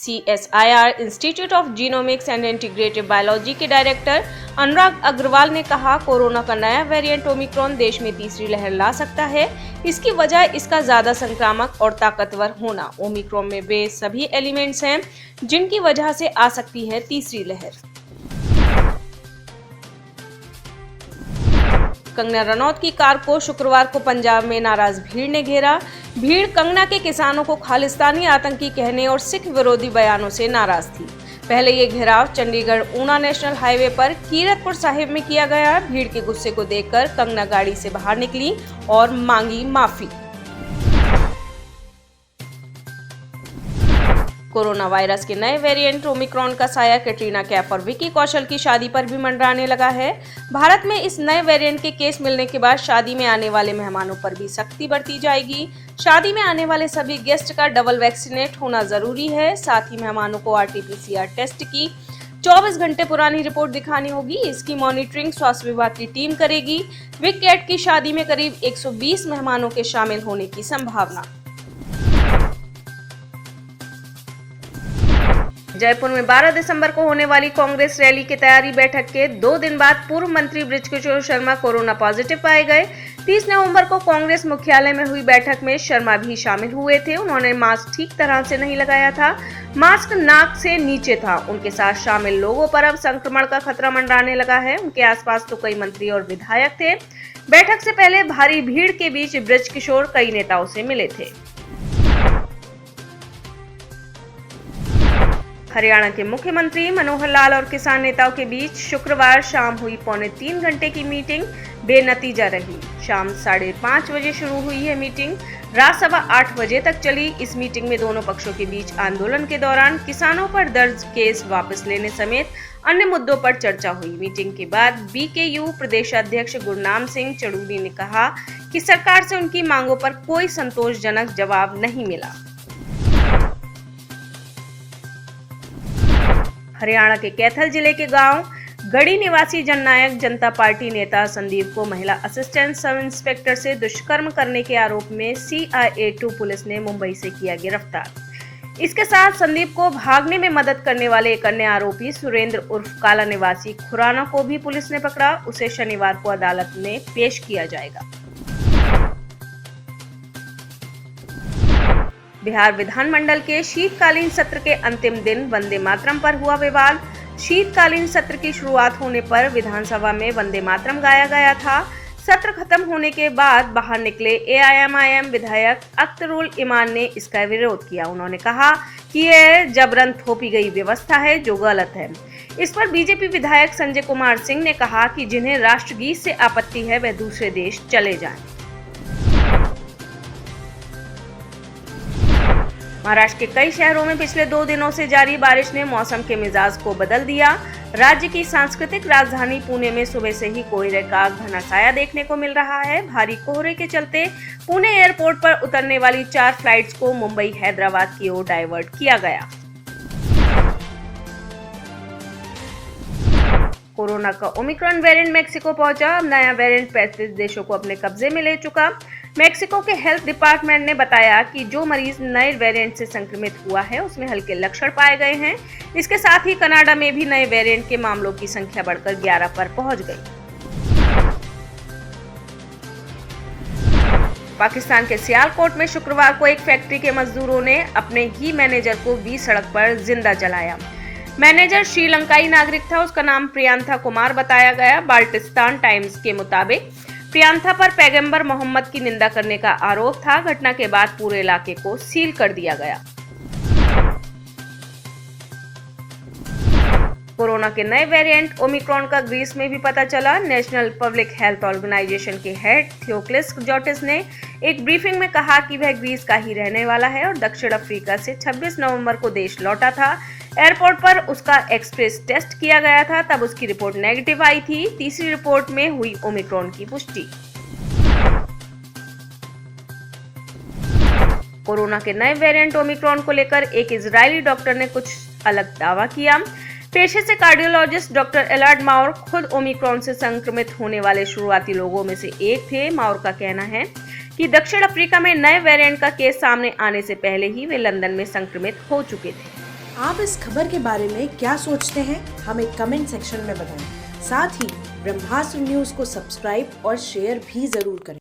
CSIR institute of genomics and integrative biology के director अनुराग अग्रवाल ने कहा, कोरोना का नया वेरिएंट ओमिक्रॉन देश में तीसरी लहर ला सकता है। इसकी वजह इसका ज्यादा संक्रामक और ताकतवर होना। ओमिक्रॉन में वे सभी एलिमेंट्स हैं जिनकी वजह से आ सकती है तीसरी लहर। कंगना रनौत की कार को शुक्रवार को पंजाब में नाराज भीड़ ने घेरा। भीड़ कंगना के किसानों को खालिस्तानी आतंकी कहने और सिख विरोधी बयानों से नाराज थी। पहले ये घेराव चंडीगढ़ ऊना नेशनल हाईवे पर कीरतपुर साहिब में किया गया। भीड़ के गुस्से को देखकर कंगना गाड़ी से बाहर निकली और मांगी माफी। कोरोना वायरस के नए वेरिएंट ओमिक्रॉन का साया कैटरीना कैफ और विकी कौशल की शादी पर भी मंडराने लगा है। भारत में इस नए वेरिएंट के केस मिलने के बाद शादी में आने वाले मेहमानों पर भी सख्ती बरती जाएगी। शादी में आने वाले सभी गेस्ट का डबल वैक्सीनेट होना जरूरी है। साथ ही मेहमानों को RT-PCR टेस्ट की 24 घंटे पुरानी रिपोर्ट दिखानी होगी। इसकी मॉनिटरिंग स्वास्थ्य विभाग की टीम करेगी। विक कैट की शादी में करीब 120 मेहमानों के शामिल होने की संभावना। जयपुर में 12 दिसंबर को होने वाली कांग्रेस रैली की तैयारी बैठक के 2 दिन बाद पूर्व मंत्री बृजकिशोर शर्मा कोरोना पॉजिटिव पाए गए। 30 नवंबर को कांग्रेस मुख्यालय में हुई बैठक में शर्मा भी शामिल हुए थे। उन्होंने मास्क ठीक तरह से नहीं लगाया था। मास्क नाक से नीचे था। उनके साथ शामिल लोगों पर अब संक्रमण का खतरा मंडराने लगा है। उनके आसपास तो कई मंत्री और विधायक थे। बैठक से पहले भारी भीड़ के बीच बृजकिशोर कई नेताओं से मिले थे। हरियाणा के मुख्यमंत्री मनोहर लाल और किसान नेताओं के बीच शुक्रवार शाम हुई 2.25 घंटे की मीटिंग बेनतीजा रही। शाम 5:30 बजे शुरू हुई है मीटिंग, रात 8:15 बजे तक चली। इस मीटिंग में दोनों पक्षों के बीच आंदोलन के दौरान किसानों पर दर्ज केस वापस लेने समेत अन्य मुद्दों पर चर्चा हुई। मीटिंग के बाद BKU प्रदेशाध्यक्ष गुरनाम सिंह चड़ूरी ने कहा कि सरकार से उनकी मांगों पर कोई संतोषजनक जवाब नहीं मिला। हरियाणा के कैथल जिले के गांव गढ़ी निवासी जननायक जनता पार्टी नेता संदीप को महिला असिस्टेंट सब इंस्पेक्टर से दुष्कर्म करने के आरोप में CIA2 पुलिस ने मुंबई से किया गिरफ्तार। इसके साथ संदीप को भागने में मदद करने वाले एक अन्य आरोपी सुरेंद्र उर्फ काला निवासी खुराना को भी पुलिस ने पकड़ा। उसे शनिवार को अदालत में पेश किया जाएगा। बिहार विधानमंडल के शीतकालीन सत्र के अंतिम दिन वंदे मातरम पर हुआ विवाद। शीतकालीन सत्र की शुरुआत होने पर विधानसभा में वंदे मातरम गाया गया था। सत्र खत्म होने के बाद बाहर निकले AIMIM विधायक अख्तरुल इमान ने इसका विरोध किया। उन्होंने कहा कि यह जबरन थोपी गई व्यवस्था है जो गलत है। इस पर बीजेपी विधायक संजय कुमार सिंह ने कहा कि जिन्हें राष्ट्रगीत से आपत्ति है वह दूसरे देश चले जाएं। महाराष्ट्र के कई शहरों में पिछले 2 दिनों से जारी बारिश ने मौसम के मिजाज को बदल दिया। राज्य की सांस्कृतिक राजधानी पुणे में सुबह से ही कोहरे का घना साया देखने को मिल रहा है। भारी कोहरे के चलते पुणे एयरपोर्ट पर उतरने वाली 4 फ्लाइट्स को मुंबई हैदराबाद की ओर डाइवर्ट किया गया। कोरोना का ओमिक्रॉन वेरिएंट मैक्सिको पहुंचा। अब नया वेरिएंट 35 देशों को अपने कब्जे में ले चुका। मैक्सिको के हेल्थ डिपार्टमेंट ने बताया कि जो मरीज नए वेरिएंट से संक्रमित हुआ है उसमें हल्के लक्षण पाए गए हैं। इसके साथ ही कनाडा में भी नए वेरिएंट के मामलों की संख्या बढ़कर 11 पर पहुंच गई। पाकिस्तान के सियालकोट में शुक्रवार को एक फैक्ट्री के मजदूरों ने अपने ही मैनेजर को बीच सड़क पर जिंदा जलाया। मैनेजर श्रीलंकाई नागरिक था। उसका नाम प्रियांथा कुमार बताया गया। बाल्टिस्तान टाइम्स के मुताबिक प्रियांथा पर पैगंबर मोहम्मद की निंदा करने का आरोप था। घटना के बाद पूरे इलाके को सील कर दिया गया। कोरोना के नए वेरिएंट ओमिक्रॉन का ग्रीस में भी पता चला। नेशनल पब्लिक हेल्थ ऑर्गेनाइजेशन के हेड थियोक्लिस जोटिस ने एक ब्रीफिंग में कहा कि वह ग्रीस का ही रहने वाला है और दक्षिण अफ्रीका से 26 नवंबर को देश लौटा था। एयरपोर्ट पर उसका एक्सप्रेस टेस्ट किया गया था, तब उसकी रिपोर्ट नेगेटिव आई थी। तीसरी रिपोर्ट में हुई ओमिक्रॉन की पुष्टि। कोरोना के नए वेरिएंट ओमिक्रॉन को लेकर एक इजरायली डॉक्टर ने कुछ अलग दावा किया। पेशे से कार्डियोलॉजिस्ट डॉक्टर एलार्ड माउर खुद ओमिक्रॉन से संक्रमित होने वाले शुरुआती लोगों में से एक थे। माउर का कहना है कि दक्षिण अफ्रीका में नए वेरिएंट का केस सामने आने से पहले ही वे लंदन में संक्रमित हो चुके थे। आप इस खबर के बारे में क्या सोचते हैं, हमें कमेंट सेक्शन में बताएं। साथ ही ब्रह्मास्त्र न्यूज को सब्सक्राइब और शेयर भी जरूर करें।